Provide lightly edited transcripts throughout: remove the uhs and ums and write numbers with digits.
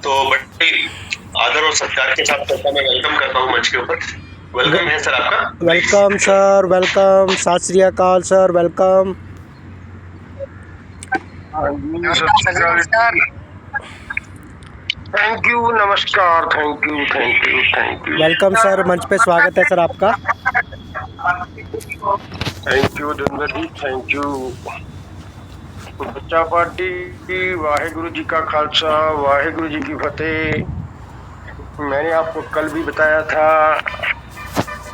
तो बड़े आदर और सत्कार के साथ सबका मैं वेलकम करता हूँ मंच के ऊपर। वेलकम है सर आपका। Welcome sir, welcome. सत श्री अकाल सर, वेलकम। थैंक यू, नमस्कार, thank you, thank you, thank you, welcome sir, मंच पे स्वागत है सर आपका। Thank you Dhundhar ji, thank you. बच्चा पार्टी, वाहेगुरु जी का खालसा, वाहेगुरु जी की फतेह। मैंने आपको कल भी बताया था,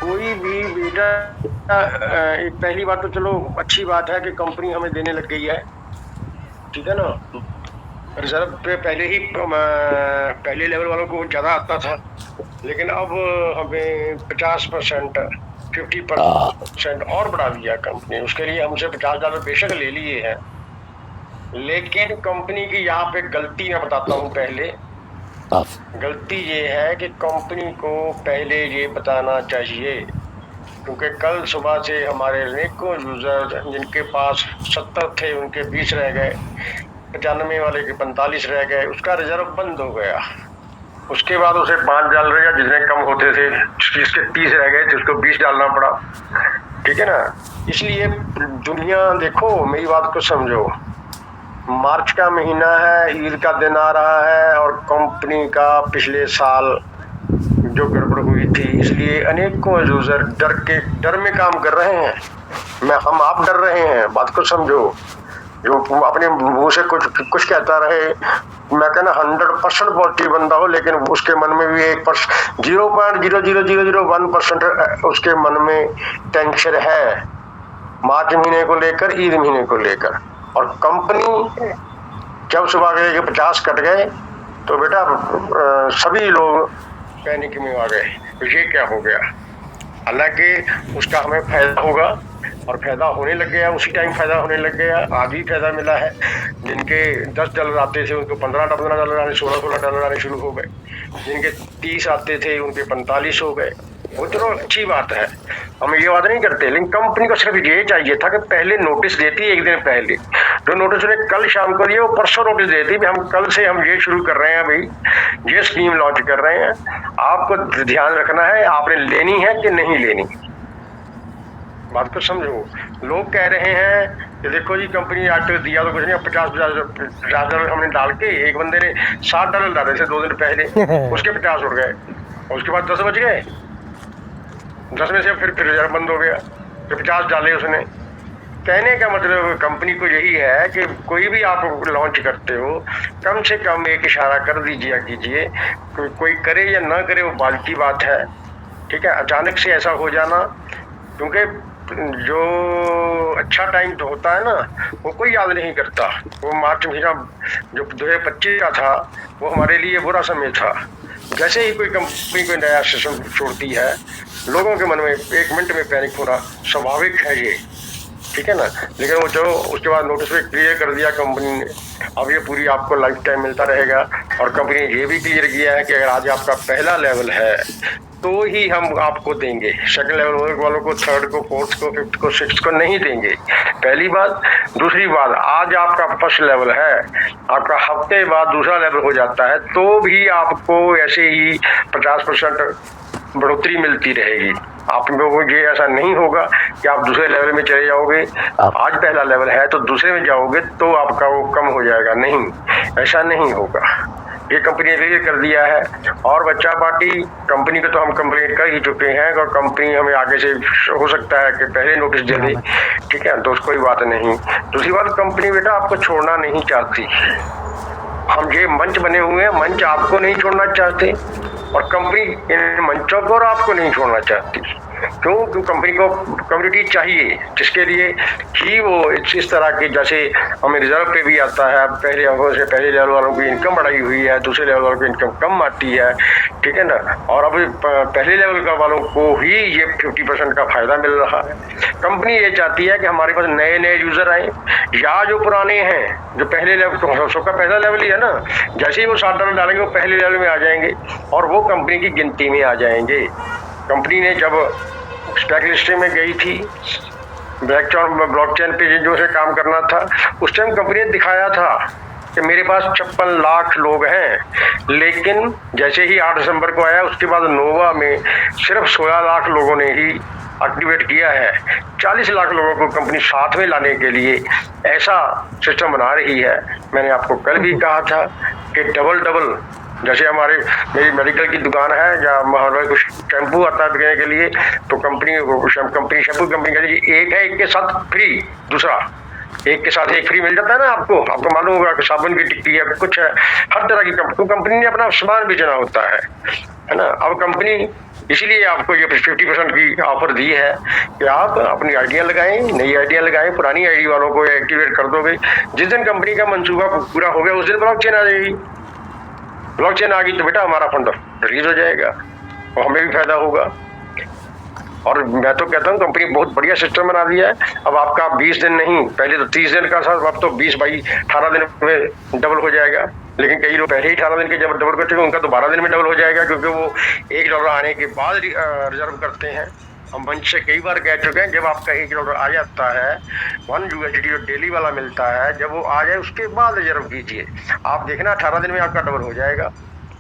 कोई भी बेटा एक पहली बात तो चलो अच्छी बात है कि कंपनी हमें देने लग गई है, ठीक है ना। रिजर्व पे पहले ही पहले लेवल वालों को ज्यादा आता था, लेकिन अब हमें 50%, 50% और बढ़ा दिया कंपनी। उसके लिए हमसे $50 बेशक ले लिए हैं, लेकिन कंपनी की यहाँ पे गलती मैं बताता हूँ। पहले गलती ये है कि कंपनी को पहले ये बताना चाहिए, क्योंकि कल सुबह से हमारे अनेकों यूजर जिनके पास 70 थे उनके 20 रह गए, 95 वाले के 45 रह गए, उसका रिजर्व बंद हो गया। उसके बाद उसे 5 डाल रहे, जितने कम होते थे जिसके 30 रह गए थे उसको 20 डालना पड़ा, ठीक है ना। इसलिए दुनिया देखो, मेरी बात को समझो, मार्च का महीना है, ईद का दिन आ रहा है और कंपनी का पिछले साल जो गड़बड़ हुई थी, इसलिए अनेकों यूजर डर में काम कर रहे हैं। हम आप डर रहे हैं, बात को समझो। जो अपने मुंह से कुछ कहता रहे, मैं कहना 100% पॉजिटिव बंदा हो, लेकिन उसके मन में भी 0.00001% उसके मन में टेंशन है, मार्च महीने को लेकर, ईद महीने को लेकर। और कंपनी जब सुबह गए कि 50 कट गए तो बेटा सभी लोग पैनिक में आ गए, ये क्या हो गया। हालांकि उसका हमें फायदा होगा और फायदा होने लग गया, उसी टाइम फायदा होने लग गया। आज भी फायदा मिला है, जिनके $10 आते थे उनको $15 आने, $16 आने शुरू हो गए। जिनके 30 आते थे उनके 45 हो गए। वो तो अच्छी बात है, हम ये बात नहीं करते, लेकिन कंपनी को सिर्फ ये चाहिए था कि पहले नोटिस देती एक दिन पहले। जो नोटिस उन्हें कल शाम को दिया, वो परसों नोटिस देती भी हम कल से हम ये शुरू कर रहे हैं, भाई ये स्कीम लॉन्च कर रहे हैं, आपको ध्यान रखना है, आपने लेनी है कि नहीं लेनी। बात को समझो। लोग कह रहे हैं कि देखो जी कंपनी आज दिया तो कुछ नहीं, $50 हमने डाल के, एक बंदे ने $60 डाले थे 2 दिन पहले, उसके 50 उड़ गए, और उसके बाद 10 बच गए, 10 में से फिर रिजर्व बंद हो गया, फिर 50 डाले उसने। कहने का मतलब कंपनी को यही है कि कोई भी आप लॉन्च करते हो, कम से कम एक इशारा कर दीजिए कीजिए, कोई करे या ना करे वो बात की बात है, ठीक है। अचानक से ऐसा हो जाना, क्योंकि जो अच्छा टाइम तो होता है ना, वो कोई याद नहीं करता। वो मार्च महीना जो 2025 का था, वो हमारे लिए बुरा समय था। जैसे ही कोई कंपनी कोई नया सिस्टम छोड़ती है, लोगों के मन में 1 मिनट में पैनिक होना स्वाभाविक है ये, ठीक है ना। लेकिन वो जो उसके बाद नोटिस में क्लियर कर दिया कंपनी ने, अब ये पूरी आपको लाइफ टाइम मिलता रहेगा। और कंपनी ने ये भी क्लियर किया है कि अगर आज आपका पहला लेवल है तो ही हम आपको देंगे, सेकंड लेवल वालों को, थर्ड को, फोर्थ को, फिफ्थ को, सिक्स्थ को नहीं देंगे, पहली बात। दूसरी बात, आज आपका फर्स्ट लेवल है, आपका हफ्ते बाद दूसरा लेवल हो जाता है, तो भी आपको ऐसे ही 50% बढ़ोतरी मिलती रहेगी। आप लोगों को ये ऐसा नहीं होगा कि आप दूसरे लेवल में चले जाओगे, आज पहला लेवल है तो दूसरे में जाओगे तो आपका वो कम हो जाएगा, नहीं, ऐसा नहीं होगा। ये कंपनी ने क्लियर कर दिया है। और बच्चा पार्टी कंपनी को तो हम कंप्लेंट कर ही चुके हैं, और कंपनी हमें आगे से हो सकता है कि पहले नोटिस दे दे, ठीक है, तो कोई बात नहीं। दूसरी बात, कंपनी बेटा आपको छोड़ना नहीं चाहती। हम ये मंच बने हुए हैं, मंच आपको नहीं छोड़ना चाहते, और कंपनी इन मंचों को और आपको नहीं छोड़ना चाहती। क्यों? क्योंकि कंपनी को कम्युनिटी चाहिए, जिसके लिए ही वो इस तरह की, जैसे हमें रिजर्व पे भी आता है, पहले लेवल वालों की इनकम बढ़ाई हुई है, दूसरे लेवल वालों की इनकम कम आती है, ठीक है ना। और अब पहले लेवल का वालों को ही ये 50% का फायदा मिल रहा है। कंपनी ये चाहती है कि हमारे पास नए नए यूजर आए, या जो पुराने हैं, जो पहले लेवल, सबका पहला लेवल ही है ना, जैसे ही वो $60 डालेंगे वो पहले लेवल में आ जाएंगे और वो कंपनी की गिनती में आ जाएंगे। कंपनी ने जब स्टॉक लिस्टिंग में गई थी, ब्लॉकचेन पे जो से काम करना था, उस टाइम कंपनी ने दिखाया था कि मेरे पास 56 लाख लोग हैं, लेकिन जैसे ही 8 दिसंबर को आया उसके बाद नोवा में सिर्फ 16 लाख लोगों ने ही एक्टिवेट किया है। 40 लाख लोगों को कंपनी साथ में लाने के लिए ऐसा सिस्टम बना रही है। मैंने आपको कल भी कहा था कि डबल जैसे मेरी मेडिकल की दुकान है या हमारे कुछ शैम्पू आता है बिकने के लिए, तो कंपनी शैम्पू कंपनी कहती है एक है एक के साथ फ्री, दूसरा एक के साथ एक फ्री मिल जाता है ना। आपको मालूम होगा कि साबुन की टिक्की है, कुछ है, हर तरह की कंपनी ने अपना सामान बेचना होता है ना। अब कंपनी इसीलिए आपको ये 50% की ऑफर दी है कि आप अपनी आइडिया लगाएं, नई आइडिया लगाएं, पुरानी आईडी वालों को एक्टिवेट कर दोगे। जिस दिन कंपनी का मंसूबा पूरा हो गया उस दिन ब्लॉकचेन आ जाएगी। ब्लॉकचेन आ गई तो बेटा हमारा फंड रिलीज हो जाएगा और हमें भी फायदा होगा। और मैं तो कहता हूँ कंपनी बहुत बढ़िया सिस्टम बना दिया है। अब आपका 20 दिन नहीं, पहले तो 30 दिन का था, अब तो 20 बाई 18 दिन में डबल हो जाएगा। लेकिन कई लोग पहले ही 18 दिन के जब डबल कर चुके उनका तो 12 दिन में डबल हो जाएगा, क्योंकि वो $1 आने के बाद रिजर्व करते हैं। हम मंच से कई बार कह चुके हैं, जब आपका $1 आ जाता है, $1 जो डेली वाला मिलता है, जब वो आ जाए उसके बाद रिजर्व कीजिए। आप देखना 18 दिन में आपका डबल हो जाएगा।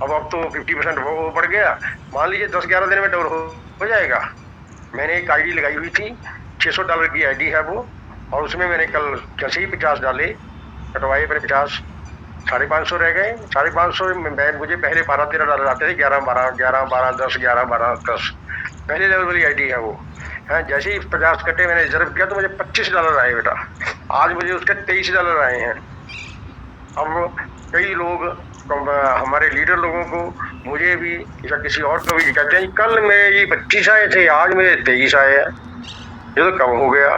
अब तो 50% वो बढ़ गया, मान लीजिए 10-11 दिन में डबल हो जाएगा। मैंने एक आईडी लगाई हुई थी, $600 की आईडी है वो, और उसमें मैंने कल जैसे ही 50 डाले, कटवाए मेरे 50, 550 रह गए। 550 में मुझे पहले $12-13 आते थे, 11-12, पहले लेवल वाली आईडी है वो है। जैसे ही 50 कटे मैंने रिजर्व किया तो मुझे $25 आए बेटा। आज मुझे उसके $23 आए हैं। अब कई लोग हमारे लीडर लोगों को, मुझे भी या किसी और को भी कहते हैं कल मेरे ये 25 आए थे, आज मेरे 23 आए हैं, ये तो कम हो गया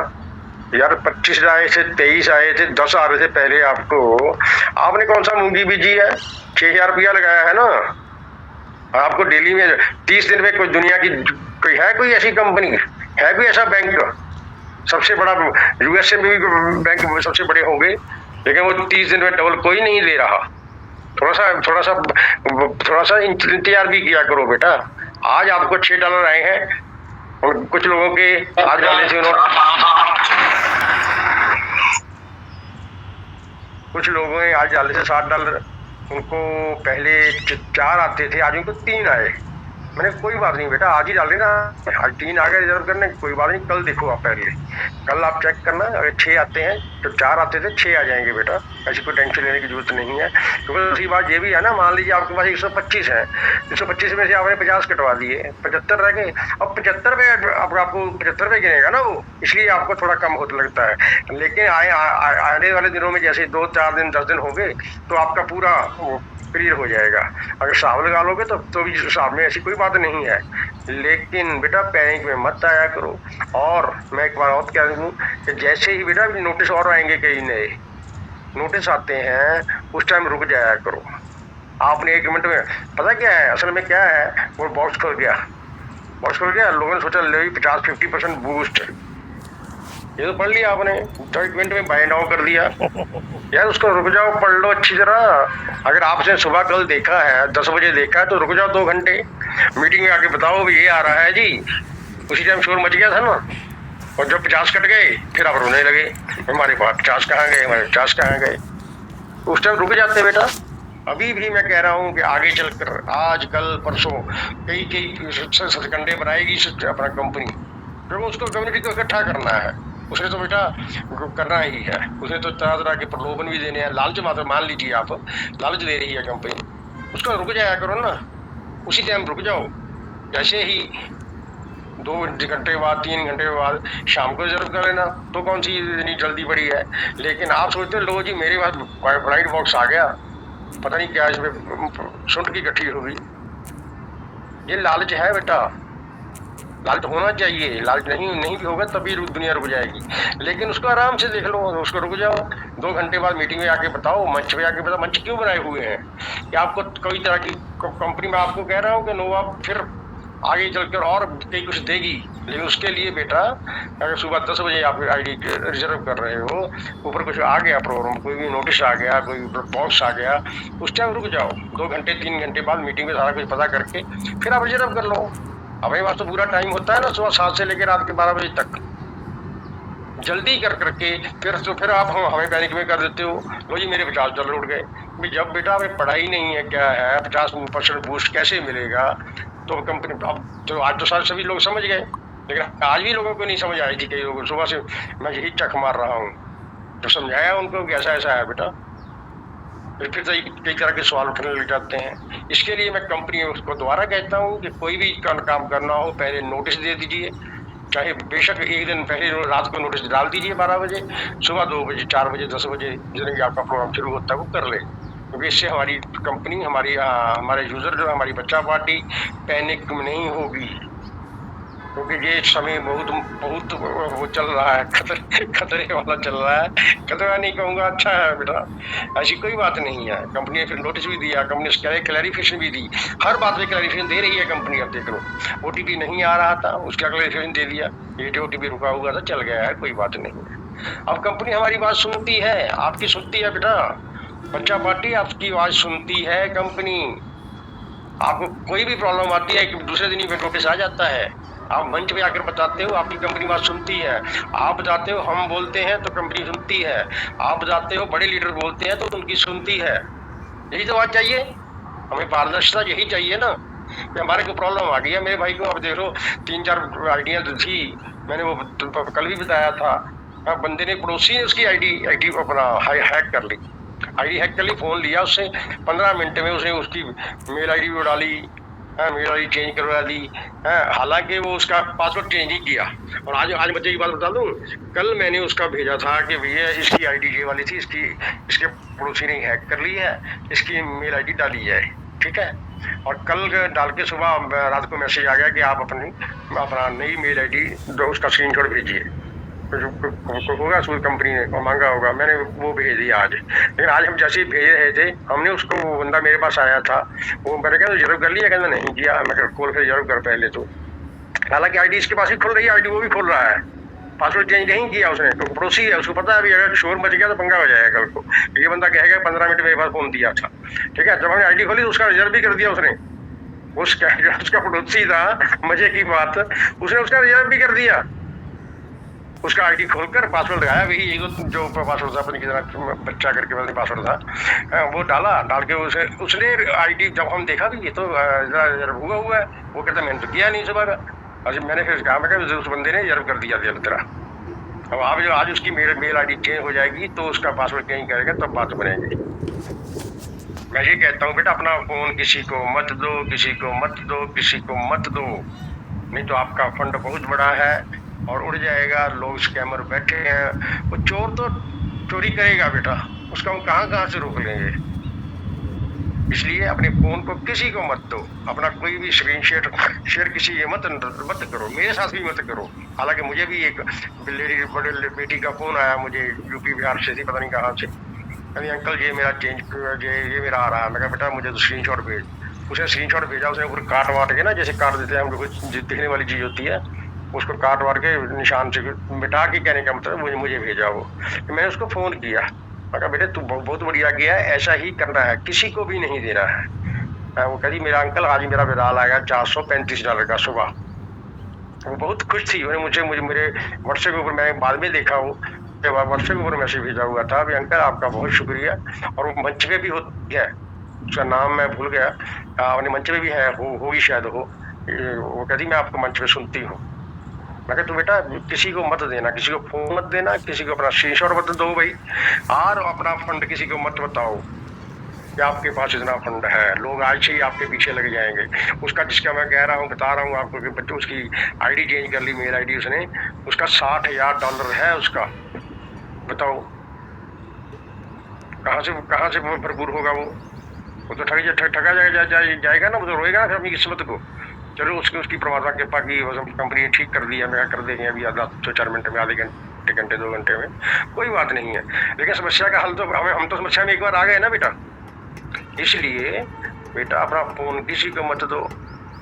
यार। 25 आए थे, 23 आए थे, 10 आ रहे थे पहले आपको। आपने कौन सा मूंगी बीजी है? 6,000 रुपया लगाया है ना। आपको डेली में 30 दिन में कोई दुनिया की कोई ऐसी कंपनी है, कोई ऐसा बैंक, सबसे बड़ा USA में भी बैंक सबसे बड़े होंगे, लेकिन वो 30 दिन में डबल कोई नहीं ले रहा। थोड़ा सा इंतजार भी किया करो बेटा। आज आपको $6 आए हैं और कुछ लोगों के आज डाले थे कुछ लोगों ने आज डाले थे $60, उनको पहले 4 आते थे, आज उनको 3 आए। मैंने कोई बात नहीं बेटा, आज ही डाल देना, आज 3 आ गए रिजर्व करने, कोई बात नहीं, कल देखो आप, पहले कल आप चेक करना, अगर 6 आते हैं तो 4 आते थे 6 आ जाएंगे बेटा, ऐसी कोई टेंशन लेने की जरूरत नहीं है। क्योंकि दूसरी बात ये भी है ना, मान लीजिए आपके पास 125 है, 125 में से आपने 50 कटवा दिए, 75 रह गए। अब 75 पे आपको 75 पे गिनेगा ना वो, इसलिए आपको थोड़ा कम होता लगता है। लेकिन आने वाले दिनों में जैसे 2-4 दिन 10 दिन हो गए तो आपका पूरा क्लियर हो जाएगा। अगर हिसाब लगा लोगे तो भी हिसाब में ऐसी कोई बात नहीं है। लेकिन बेटा पैनिक में मत आया करो। और मैं एक बार और कह दूँ कि जैसे ही बेटा नोटिस और आएंगे, कई नए नोटिस आते हैं, उस टाइम रुक जाया करो। आपने 1 मिनट में, पता क्या है असल में क्या है, वो बॉक्स खुल गया, लोगों ने सोचा ले 50-50% बूस्ट, ये तो पढ़ लिया आपने, 1 मिनट में बाय नाउ कर दिया। यार उसको रुक जाओ, पढ़ लो अच्छी तरह। अगर आपने सुबह कल देखा है, 10 बजे देखा है, तो रुक जाओ 2 घंटे, मीटिंग में आके बताओ ये आ रहा है जी। उसी टाइम शोर मच गया था ना, और जब 50 कट गए फिर आप रोने लगे, हमारे पास 50 कहाँ गए। उस टाइम रुक जाते बेटा। अभी भी मैं कह रहा हूँ कि आगे चलकर आज कल परसों कई सतकंडे बनाएगी अपना कंपनी, क्योंकि उसको कम्युनिटी को इकट्ठा करना है। उसे तो बेटा करना ही है, उसे तो तरह तरह के प्रलोभन भी देने हैं, लालच मात्र, मान लीजिए आप लालच दे रही है कंपनी, उसको रुक जाया करो ना, उसी टाइम रुक जाओ। जैसे ही 2 घंटे बाद, 3 घंटे बाद शाम को रिजर्व कर लेना, तो कौन सी इतनी जल्दी बड़ी है। लेकिन आप सोचते हो लो जी मेरे पास ब्लाइंड बॉक्स आ गया, पता नहीं क्या इसमें सुंठ की इकट्ठी होगी। ये लालच है बेटा, लालच होना चाहिए, लालच नहीं भी होगा तभी दुनिया रुक जाएगी। लेकिन उसको आराम से देख लो, उसको रुक जाओ, 2 घंटे बाद मीटिंग में आके बताओ, मंच पे आके बताओ, मंच क्यों बनाए हुए हैं कि आपको कोई तरह की कंपनी में आपको कह रहा हूँ कि नोवा फिर आगे चलकर और कई कुछ देगी। लेकिन उसके लिए बेटा अगर सुबह 10 बजे आप आईडी रिजर्व कर रहे हो, ऊपर कुछ आ गया प्रोग्राम, कोई भी नोटिस आ गया, कोई बॉक्स आ गया, उस टाइम रुक जाओ, 2 घंटे 3 घंटे बाद मीटिंग में सारा कुछ पता करके फिर आप रिजर्व कर लो। हमारे पास तो पूरा टाइम होता है ना, सुबह 7 से लेकर रात के 12 बजे तक। जल्दी कर करके फिर आप हमें पैनिक में कर देते हो। लो जी मेरे $50 उड़ गए। भाई जब बेटा हमें पढ़ाई नहीं है क्या है 50% बूस्ट कैसे मिलेगा, तो कंपनी अब तो आज तो सारे सभी लोग समझ गए, लेकिन आज भी लोगों को नहीं समझ आई थी। कई लोगों सुबह से मैं यही चक मार रहा हूँ, तो समझाया उनको कि ऐसा ऐसा है बेटा, फिर कई तरह के सवाल उठने लग जाते हैं। इसके लिए मैं कंपनी को दोबारा कहता हूँ कि कोई भी काम करना हो पहले नोटिस दे दीजिए, चाहे बेशक एक दिन पहले रात को नोटिस डाल दीजिए 12 बजे, सुबह 2 बजे 4 बजे 10 बजे जितने भी आपका प्रोग्राम शुरू होता है वो कर ले, क्योंकि इससे हमारी कंपनी हमारे यूजर जो हमारी बच्चा पार्टी पैनिक नहीं होगी, क्योंकि ये समय बहुत बहुत वो चल रहा है, खतरे वाला चल रहा है। खतरा नहीं कहूँगा, अच्छा है बेटा, ऐसी कोई बात नहीं है। कंपनी ने फिर नोटिस भी दिया, कंपनी ने क्लैरिफिकेशन भी दी, हर बात में क्लैरिफिकेशन दे रही है कंपनी। अब देख लो OTP नहीं आ रहा था, उसका क्लैरिफिकेशन दे दिया, ये OTP रुका हुआ था चल गया है, कोई बात नहीं है। अब कंपनी हमारी बात सुनती है, आपकी सुनती है बेटा, बच्चा पार्टी आपकी आवाज सुनती है कंपनी। आपको कोई भी प्रॉब्लम आती है कि दूसरे दिन ही नोटिस आ जाता है, आप मंच पे आकर बताते हो, आपकी कंपनी बात सुनती है। आप जाते हो, हम बोलते हैं तो कंपनी सुनती है, आप जाते हो बड़े लीडर बोलते हैं तो उनकी सुनती है। यही तो बात चाहिए, हमें पारदर्शिता यही चाहिए ना। कि हमारे को प्रॉब्लम आ गई है, मेरे भाई को अब देख लो 3-4 आइडिया थी, मैंने वो कल भी बताया था, बंदे ने पड़ोसी ने उसकी आईडी अपना हैक कर ली, आईडी हैक कर ली, फोन लिया उससे, 15 मिनट में उसने उसकी मेल आईडी भी डाली, मेल आईडी चेंज करवा दी, हालांकि वो उसका पासवर्ड चेंज ही किया। और आज बच्चे की बात बता दूं, कल मैंने उसका भेजा था कि भैया इसकी आईडी ये वाली थी, इसके पड़ोसी ने हैक कर ली है, इसकी मेल आईडी डाली है, ठीक है। और कल डाल के सुबह रात को मैसेज आ गया कि आप अपना नई मेल आईडी उसका स्क्रीनशॉट भेजिए, होगा उसकी कंपनी ने मांगा होगा, मैंने वो भेज दिया आज। लेकिन आज हम जैसे ही भेज रहे थे, हमने उसको, वो बंदा मेरे पास आया था, वो मैंने कहा रिजर्व कर लिया, कहना नहीं किया, मैं खोल फिर रिजर्व कर पहले तो, हालांकि आईडी इसके पास ही खुल रही है, आईडी वो भी खोल रहा है, पासवर्ड चेंज नहीं किया उसने, तो पड़ोसी है, उसको पता है अभी अगर शोर मच गया तो पंगा हो जाएगा कल को। ये बंदा कहेगा 15 मिनट मेरे पास फोन दिया था, ठीक है। जब हमने आईडी खोली तो उसका रिजर्व भी कर दिया उसने, उसका पड़ोसी था, मजे की बात, उसने उसका रिजर्व भी कर दिया, उसका आईडी खोलकर पासवर्ड लगाया, वही जो पासवर्ड था अपनी की तरह बच्चा करके मैंने पासवर्ड था, वो डाल के उसने आईडी जब हम देखा भी ये तो हुआ है, वो कहता मैंने तो किया नहीं सुबह का। अच्छा मैंने फिर कहा, मैं कहा उस बंदे ने रिजर्व कर दिया तेरा। अब आप जो आज उसकी मेल आईडी चेंज हो जाएगी तो उसका पासवर्ड चेंज करेगा तब बात बनेगी। मैं ये कहता हूँ बेटा, अपना फोन किसी को मत दो, किसी को मत दो, किसी को मत दो, नहीं तो आपका फंड बहुत बड़ा है और उड़ जाएगा। लोग स्कैमर बैठे हैं, वो चोर तो चोरी करेगा बेटा, उसका हम कहाँ से रोक लेंगे। इसलिए अपने फोन को किसी को मत दो, अपना कोई भी स्क्रीन शेयर किसी ये मत करो, मेरे साथ भी मत करो। हालांकि मुझे भी एक बड़े बेटी का फोन आया, मुझे यूपी बिहार से थी, पता नहीं कहाँ से, कहती अंकल ये मेरा ये मेरा आ रहा है। मैं कहा बेटा मुझे तो स्क्रीनशॉट भेज, उसने स्क्रीनशॉट भेजा, उसने पूरे काट वाट के ना, जैसे काट देते हैं हम लोग दिखने वाली चीज होती है, उसको काट वाट के निशान से मिटा के, कहने का मतलब मुझे भेजा वो। तो मैंने उसको फोन किया, मैं कहा बेटे तू बहुत बढ़िया किया है, ऐसा ही करना है, किसी को भी नहीं देना है। वो कही मेरा अंकल आज मेरा विदाल आएगा $435 का सुबह। वो बहुत खुश थी, मुझे मेरे व्हाट्सएप के ऊपर, मैं बाद में देखा वो व्हाट्सएप के ऊपर मैसेज भेजा हुआ था, अभी अंकल आपका बहुत शुक्रिया। और वो मंच पे भी होती है, उसका नाम मैं भूल गया, अपने मंच पे भी है, होगी शायद वो कहती मैं आपको मंच पे सुनती हूँ। मैं कहता तू बेटा किसी को मत देना, किसी को फोन मत देना, किसी को अपना स्क्रीनशॉट मत दो भाई, और अपना फंड किसी को मत बताओ कि आपके पास इतना फंड है। लोग आज से ही आपके पीछे लग जाएंगे। उसका जिसका मैं कह रहा हूँ, बता रहा हूँ आपको कि बच्चे उसकी आईडी चेंज कर ली, मेल आईडी, उसने उसका $60,000 है उसका, बताओ कहाँ से भरपूर होगा वो तो ठगा जाएगा ना, वो तो रोएगा ना फिर अपनी किस्मत को। चलो उसकी परमात्मा कृपा की कंपनी ने ठीक कर दिया, मैं कर देंगे अभी 2-4 मिनट में, आधे घंटे 2 घंटे में, कोई बात नहीं है। लेकिन समस्या का हल तो हम तो समस्या में एक बार आ गए ना बेटा। इसलिए बेटा अपना फोन किसी को मत दो,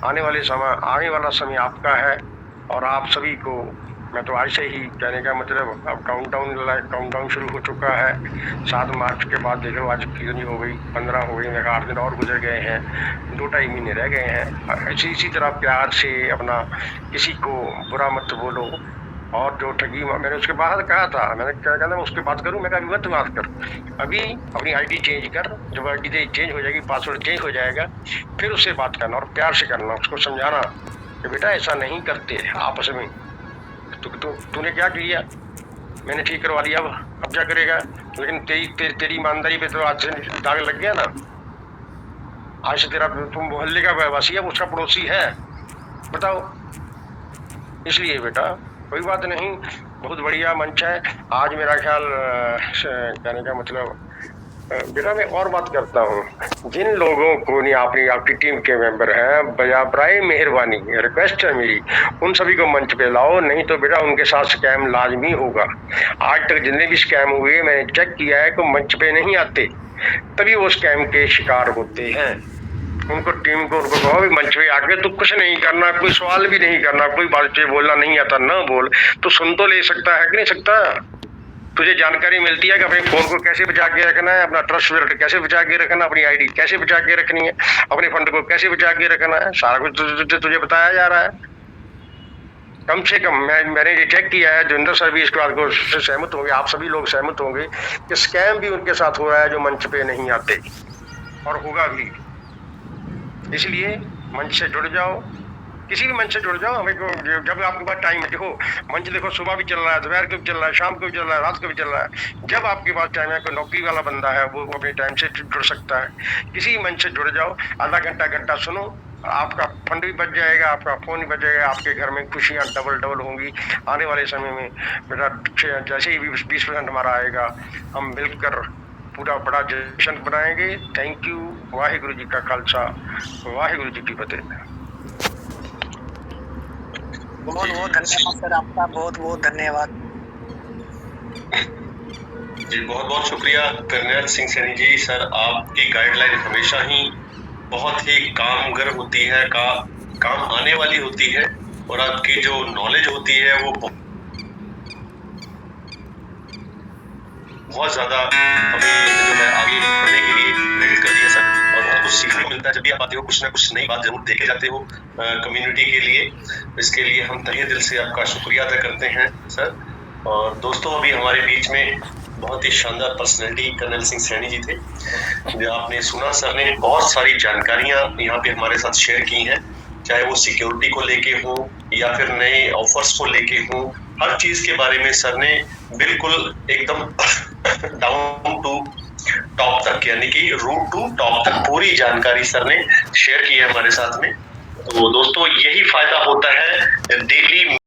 आने वाला समय आपका है। और आप सभी को मैं तो आज से ही कहने का मतलब, अब काउंटडाउन शुरू हो चुका है। 7 मार्च के बाद देख लो, आज कितनी हो गई, 15 हो गई, मेरे 8 दिन और गुजर गए हैं, 2-2.5 महीने रह गए हैं। इसी तरह प्यार से अपना, किसी को बुरा मत बोलो, और जो ठगी मैंने उसके बाद कहा था, मैंने क्या कहना मैं उसके बात करूं, मैं कहा अभी मत बात कर, अभी अपनी आईडी चेंज कर, जब आईडी चेंज हो जाएगी, पासवर्ड चेंज हो जाएगा, फिर उससे बात करना और प्यार से करना, उसको समझाना कि बेटा ऐसा नहीं करते आपस में, तूने क्या किया, मैंने ठीक करवा लिया, अब क्या करेगा, लेकिन तेरी ईमानदारी पे तो आज से दाग लग गया ना, आज से तेरा तुम मोहल्ले का वासी है, उसका पड़ोसी है, बताओ। इसलिए बेटा कोई बात नहीं, बहुत बढ़िया मंच है आज। मेरा ख्याल कहने का मतलब बेटा मैं और बात करता हूँ, जिन लोगों को नहीं आपकी टीम के मेंबर हैं, बराए मेहरबानी रिक्वेस्ट है मेरी, उन सभी को मंच पे लाओ, नहीं तो बेटा उनके साथ स्कैम लाजमी होगा। आज तक जितने भी स्कैम हुए मैंने चेक किया है कि मंच पे नहीं आते, तभी वो स्कैम के शिकार होते हैं। उनको टीम को उनको कहो भी मंच पे आके तो कुछ नहीं करना, कोई सवाल भी नहीं करना, कोई बात पे बोलना नहीं आता ना बोल, तो सुन तो ले सकता है कि नहीं सकता। तुझे जानकारी मिलती है कि अपने फोन को कैसे बचा के रखना है, अपना ट्रस्ट वैलेट कैसे बचा के रखना, अपनी आईडी कैसे बचा के रखनी है, अपने फंड को कैसे बचा के रखना है, सारा कुछ तुझे बताया जा रहा है। कम से कम मैंने ये चेक किया है, जोगिंदर सर भी इस बात को सहमत होंगे, आप सभी लोग सहमत होंगे कि स्कैम भी उनके साथ हो रहा है जो मंच पे नहीं आते, और होगा भी। इसलिए मंच से जुड़ जाओ, किसी भी मंच से जुड़ जाओ, हमें को जब आपके पास टाइम है, देखो मंच देखो सुबह भी चल रहा है, दोपहर को भी चल रहा है, शाम को भी चल रहा है, रात को भी चल रहा है, जब आपके पास टाइम है, कोई नौकरी वाला बंदा है वो अपने टाइम से जुड़ सकता है। किसी मंच से जुड़ जाओे, आधा घंटा सुनो, आपका फंड भी बच जाएगा, आपका फोन भी बच जाएगा, आपके घर में खुशियाँ डबल होंगी। आने वाले समय में बेटा जैसे ही 20% हमारा आएगा, हम मिलकर पूरा बड़ा जश्न बनाएंगे। Thank you. वाहिगुरु जी का खालसा, वाहिगुरु जी की फतेह। बहुत धन्यवाद सर, आपका बहुत धन्यवाद जी, बहुत शुक्रिया करनैल सिंह सैनी जी। सर आपकी गाइडलाइन हमेशा ही बहुत ही कामगर होती है, काम आने वाली होती है, और आपकी जो नॉलेज होती है वो बहुत ज्यादा हमें जो है आगे बढ़ने के लिए प्रेरित करती है सर, और बहुत कुछ सीखने मिलता है जब भी आप आते हो, कुछ ना कुछ नई बात जरूर देखे जाते हो कम्युनिटी के लिए। इसके लिए हम तहे दिल से आपका शुक्रिया अदा करते हैं सर। और दोस्तों अभी हमारे बीच में बहुत ही शानदार पर्सनैलिटी कर्नल सिंह सैनी जी थे, जो आपने सुना, सर ने बहुत सारी जानकारियां यहाँ पे हमारे साथ शेयर की हैं, चाहे वो सिक्योरिटी को लेके हो या फिर नए ऑफर्स को लेके हो, हर चीज के बारे में सर ने बिल्कुल एकदम डाउन टू टॉप तक, यानी कि रूट टू टॉप तक पूरी जानकारी सर ने शेयर की है हमारे साथ में। तो दोस्तों यही फायदा होता है डेली